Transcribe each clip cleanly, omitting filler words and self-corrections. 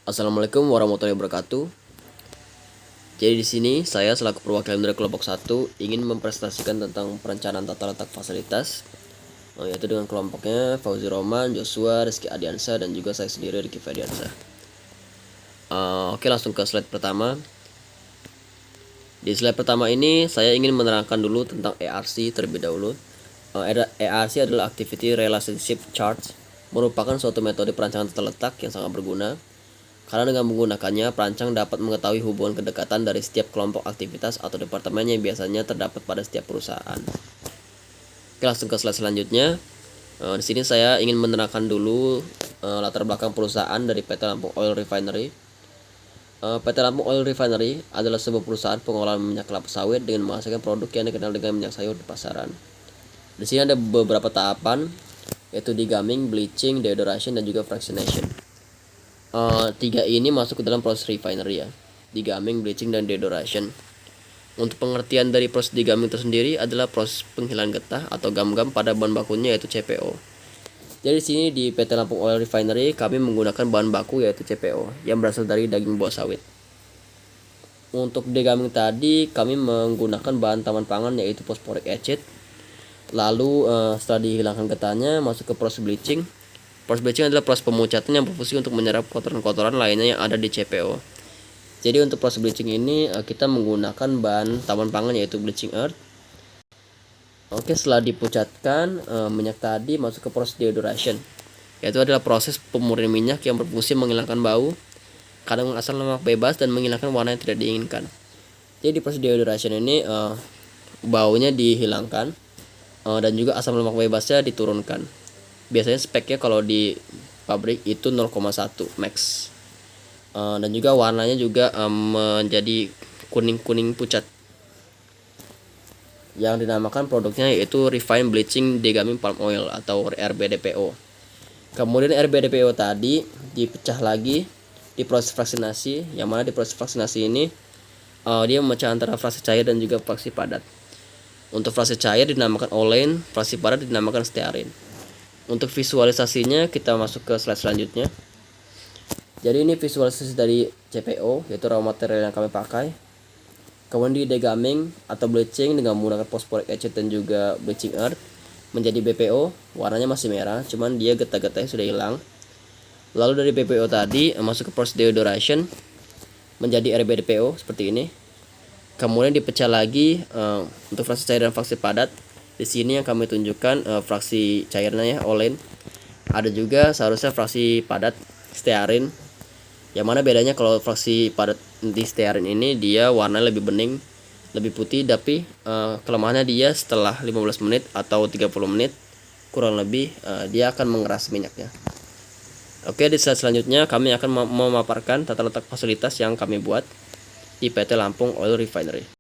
Assalamualaikum warahmatullahi wabarakatuh. Jadi di sini saya selaku perwakilan dari kelompok 1 ingin mempresentasikan tentang perencanaan tata letak fasilitas, yaitu dengan kelompoknya Fauzi Roman, Joshua, Rizky Adiansa, dan juga saya sendiri Rizky Adiansa. Oke, langsung ke slide pertama. Di slide pertama ini saya ingin menerangkan dulu tentang ERC terlebih dahulu. ERC adalah Activity Relationship Chart, merupakan suatu metode perancangan tata letak yang sangat berguna. Karena dengan menggunakannya, perancang dapat mengetahui hubungan kedekatan dari setiap kelompok aktivitas atau departemen yang biasanya terdapat pada setiap perusahaan. Oke, langsung ke slide selanjutnya. Di sini saya ingin menerangkan dulu latar belakang perusahaan dari PT Lampung Oil Refinery. PT Lampung Oil Refinery adalah sebuah perusahaan pengolahan minyak kelapa sawit dengan menghasilkan produk yang dikenal dengan minyak sayur di pasaran. Di sini ada beberapa tahapan, yaitu degumming, bleaching, deodoration, dan juga fractionation. Tiga ini masuk ke dalam proses refinery ya, degumming, bleaching, dan deodoration. Untuk pengertian dari proses degumming tersendiri adalah proses penghilangan getah atau gam-gam pada bahan bakunya yaitu CPO. Jadi di sini di PT Lampung Oil Refinery kami menggunakan bahan baku yaitu CPO yang berasal dari daging buah sawit. Untuk degumming tadi kami menggunakan bahan taman pangan yaitu phosphoric acid. Lalu setelah dihilangkan getahnya masuk ke proses bleaching. Proses bleaching adalah proses pemucatan yang berfungsi untuk menyerap kotoran-kotoran lainnya yang ada di CPO. Jadi untuk proses bleaching ini kita menggunakan bahan taman pangan yaitu bleaching earth. Oke, setelah dipucatkan minyak tadi masuk ke proses deodoration, yaitu adalah proses pemurnian minyak yang berfungsi menghilangkan bau, kandungan asam lemak bebas, dan menghilangkan warna yang tidak diinginkan. Jadi di proses deodoration ini baunya dihilangkan dan juga asam lemak bebasnya diturunkan. Biasanya speknya kalau di pabrik itu 0,1 max, dan juga warnanya juga menjadi kuning-kuning pucat, yang dinamakan produknya yaitu Refined Bleaching Degumming Palm Oil atau RBDPO. Kemudian RBDPO tadi dipecah lagi di proses fraksinasi, yang mana di proses fraksinasi ini dia memecah antara fraksi cair dan juga fraksi padat. Untuk fraksi cair dinamakan olein, fraksi padat dinamakan stearin. Untuk visualisasinya kita masuk ke slide selanjutnya. Jadi ini visualisasi dari CPO, yaitu raw material yang kami pakai. Kemudian di degumming atau bleaching dengan menggunakan phosphoric acid dan juga bleaching earth menjadi BPO, warnanya masih merah, cuman dia getah-getahnya sudah hilang. Lalu dari BPO tadi masuk ke proses deodoration menjadi RBDPO seperti ini. Kemudian dipecah lagi untuk fraksi cair dan fraksi padat. Di sini yang kami tunjukkan fraksi cairnya ya, olein. Ada juga seharusnya fraksi padat, stearin. Yang mana bedanya kalau fraksi padat di stearin ini dia warnanya lebih bening, lebih putih, tapi kelemahannya dia setelah 15 menit atau 30 menit kurang lebih dia akan mengeras minyaknya. Oke, di slide selanjutnya kami akan memaparkan tata letak fasilitas yang kami buat di PT Lampung Oil Refinery.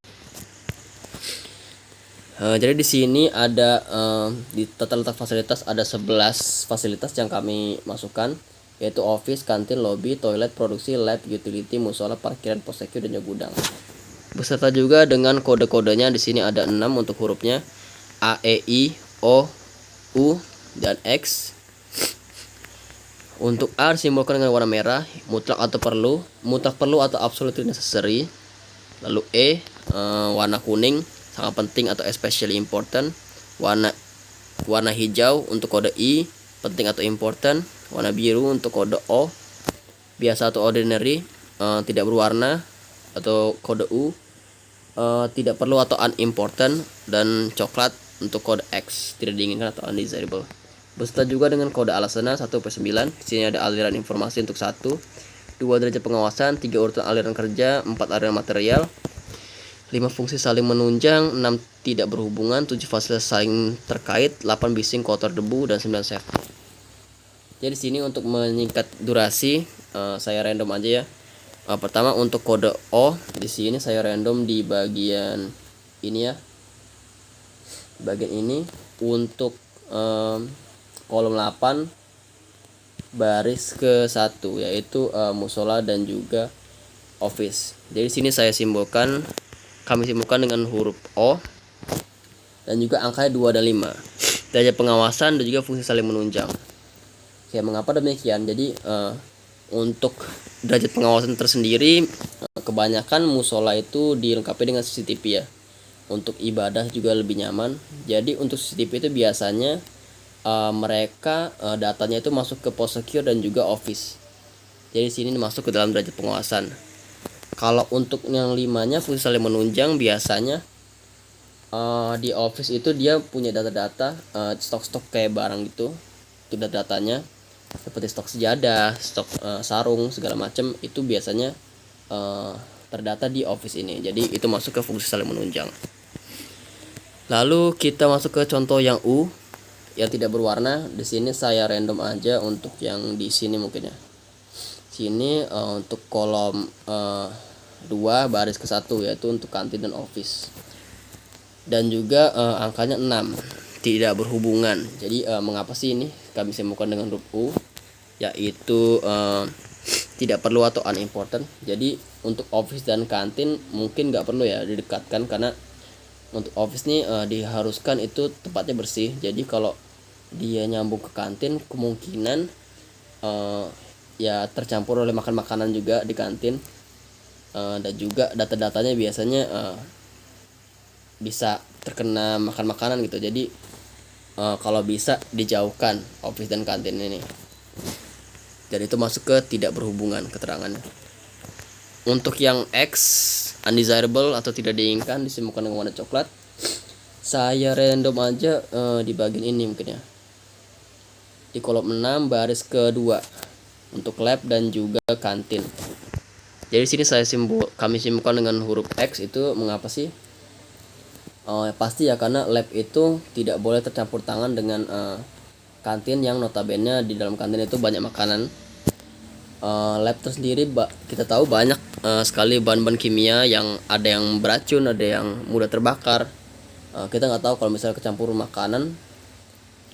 Jadi di sini ada di tata letak fasilitas ada 11 fasilitas yang kami masukkan, yaitu office, kantin, lobby, toilet, produksi, lab, utility, musola, parkiran, pos secure, dan juga gudang. Beserta juga dengan kode-kodenya di sini ada 6 untuk hurufnya A, E, I, O, U, dan X. Untuk A disimbolkan dengan warna merah, mutlak atau perlu, mutlak perlu atau absolutely necessary. Lalu E warna kuning, sangat penting atau especially important. Warna hijau untuk kode I, penting atau important. Warna biru untuk kode O, biasa atau ordinary, tidak berwarna, atau kode U, tidak perlu atau unimportant. Dan coklat untuk kode X, tidak diinginkan atau undesirable. Beserta juga dengan kode alasana 1/9. Di sini ada aliran informasi untuk 1, 2 derajat pengawasan, 3 urutan aliran kerja, 4 aliran material, 5 fungsi saling menunjang, 6 tidak berhubungan, 7 fasilitas saling terkait, 8 bising kotor debu, dan 9 safety. Jadi di sini untuk menyingkat durasi saya random aja ya. Pertama untuk kode O, di sini saya random di bagian ini ya. Bagian ini untuk kolom 8 baris ke 1 yaitu musola dan juga office. Jadi di sini kami simbolkan dengan huruf O dan juga angkanya 2 dan 5. Derajat pengawasan dan juga fungsi saling menunjang. Oke, mengapa demikian? Jadi Untuk derajat pengawasan tersendiri, kebanyakan musola itu dilengkapi dengan CCTV ya. Untuk ibadah juga lebih nyaman. Jadi untuk CCTV itu biasanya mereka datanya itu masuk ke pos secure dan juga office. Jadi sini masuk ke dalam derajat pengawasan. Kalau untuk yang 5-nya fungsi saling menunjang, biasanya di office itu dia punya data-data stok-stok kayak barang gitu. Itu datanya seperti stok sejadah, stok sarung segala macam, itu biasanya terdata di office ini. Jadi itu masuk ke fungsi saling menunjang. Lalu kita masuk ke contoh yang U yang tidak berwarna. Di sini saya random aja untuk yang di sini mungkin ya. Sini untuk kolom 2 baris ke 1 yaitu untuk kantin dan office. Dan juga angkanya 6 tidak berhubungan. Jadi mengapa sih ini kami simpulkan dengan huruf U, yaitu tidak perlu atau unimportant. Jadi untuk office dan kantin mungkin nggak perlu ya didekatkan, karena untuk office nih diharuskan itu tempatnya bersih. Jadi kalau dia nyambung ke kantin, kemungkinan ya tercampur oleh makanan juga di kantin, dan juga data-datanya biasanya bisa terkena makan makanan gitu. Jadi kalau bisa dijauhkan office dan kantin ini. Dan itu masuk ke tidak berhubungan keterangannya. Untuk yang X, undesirable atau tidak diinginkan, disimpulkan dengan warna coklat. Saya random aja di bagian ini mungkin ya. Di kolom 6 baris kedua untuk lab dan juga kantin. Jadi sini kami simpulkan dengan huruf X. Itu mengapa sih? Pasti ya, karena lab itu tidak boleh tercampur tangan dengan kantin yang notabene di dalam kantin itu banyak makanan. Lab tersendiri kita tahu banyak sekali bahan-bahan kimia yang ada yang beracun, ada yang mudah terbakar. Kita nggak tahu kalau misalnya kecampur makanan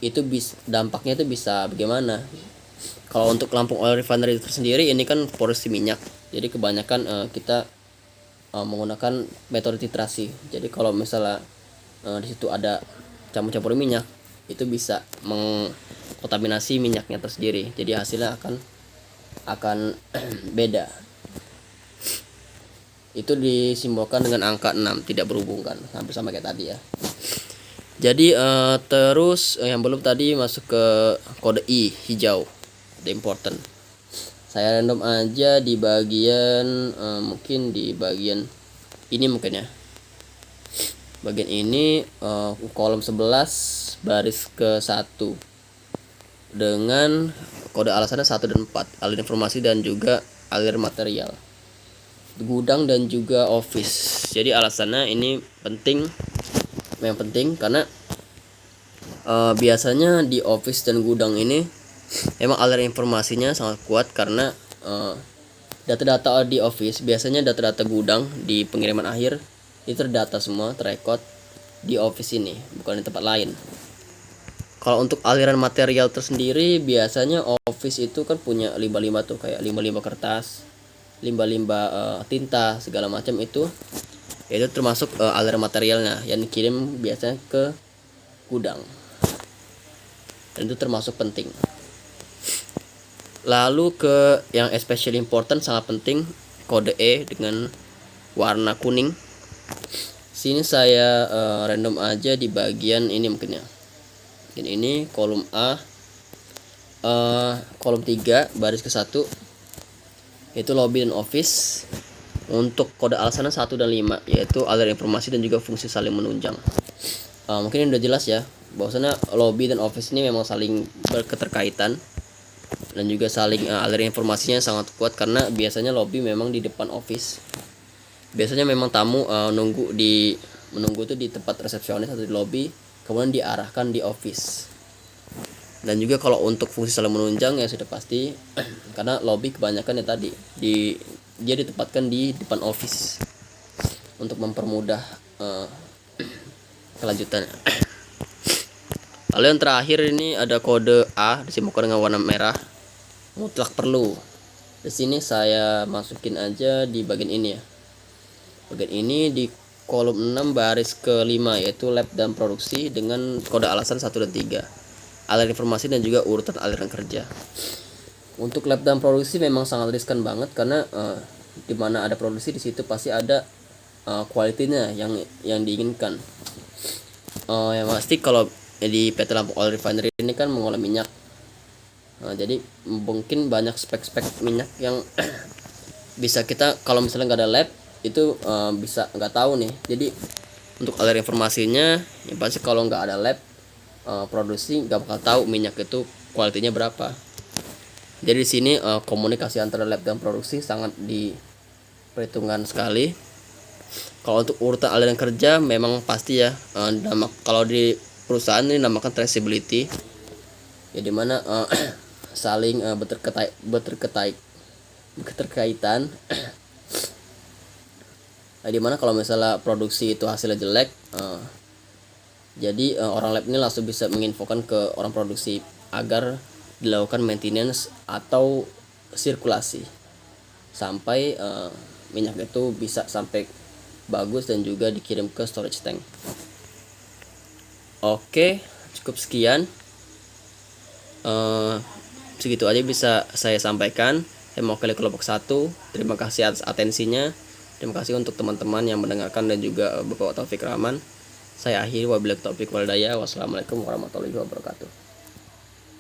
itu dampaknya itu bisa bagaimana. Kalau untuk Lampung Oil Refinery tersendiri ini kan porsi minyak, jadi kebanyakan kita menggunakan metode titrasi. Jadi kalau misalnya di situ ada campur-campur minyak, itu bisa mengkontaminasi minyaknya tersendiri. Jadi hasilnya akan beda. Itu disimbolkan dengan angka 6 tidak berhubungan, hampir sama kayak tadi ya. Jadi terus yang belum tadi masuk ke kode I hijau, the important. Saya random aja di bagian mungkin di bagian ini mungkin ya. Bagian ini kolom 11 baris ke 1 dengan kode alasannya 1 dan 4, aliran informasi dan juga aliran material, gudang dan juga office. Jadi alasannya ini penting, memang penting karena biasanya di office dan gudang ini memang aliran informasinya sangat kuat, karena data-data di office biasanya data-data gudang di pengiriman akhir itu terdata semua, terrekod di office ini, bukan di tempat lain. Kalau untuk aliran material tersendiri, biasanya office itu kan punya limbah-limbah tuh, kayak limbah-limbah kertas, limbah-limbah tinta segala macam, itu termasuk aliran materialnya yang dikirim biasanya ke gudang, dan itu termasuk penting. Lalu ke yang especially important, sangat penting, kode E dengan warna kuning. Sini saya random aja di bagian ini mungkin ya. Ini kolom A, kolom 3 baris ke 1 yaitu lobby dan office. Untuk kode alasannya 1 dan 5 yaitu aliran informasi dan juga fungsi saling menunjang. Mungkin ini udah jelas ya, bahwasanya lobby dan office ini memang saling berketerkaitan dan juga saling aliran informasinya sangat kuat, karena biasanya lobby memang di depan office. Biasanya memang tamu menunggu itu di tempat resepsionis atau di lobby, kemudian diarahkan di office. Dan juga kalau untuk fungsi saling menunjang ya sudah pasti karena lobby kebanyakan ya tadi dia ditempatkan di depan office untuk mempermudah kelanjutannya. Lalu yang terakhir ini ada kode A disimbolkan dengan warna merah, mutlak perlu. Di sini saya masukin aja di bagian ini ya. Bagian ini di kolom 6 baris ke-5 yaitu lab dan produksi dengan kode alasan 1 dan 3, aliran informasi dan juga urutan aliran kerja. Untuk lab dan produksi memang sangat riskan banget karena di mana ada produksi di situ pasti ada kualitinya yang diinginkan. Yang pasti kalau di PT Lampung Oil Refinery ini kan mengolah minyak. Jadi mungkin banyak spek-spek minyak yang bisa kita kalau misalnya nggak ada lab itu bisa nggak tahu nih. Jadi untuk alur informasinya yang pasti kalau nggak ada lab produksi nggak bakal tahu minyak itu kualitinya berapa. Jadi di sini komunikasi antara lab dan produksi sangat diperhitungkan sekali. Kalau untuk urutan aliran kerja memang pasti ya, kalau di perusahaan ini namakan traceability, ya dimana saling keterkaitan. Dimana kalau misalnya produksi itu hasilnya jelek, jadi orang lab ini langsung bisa menginfokan ke orang produksi agar dilakukan maintenance atau sirkulasi sampai minyak itu bisa sampai bagus dan juga dikirim ke storage tank. Oke, cukup sekian. Segitu aja bisa saya sampaikan. Saya mewakili kelompok 1. Terima kasih atas atensinya. Terima kasih untuk teman-teman yang mendengarkan dan juga Bapak Taufik Rahman. Saya akhiri, wabillahi taufiq wal hidayah. Wassalamualaikum warahmatullahi wabarakatuh.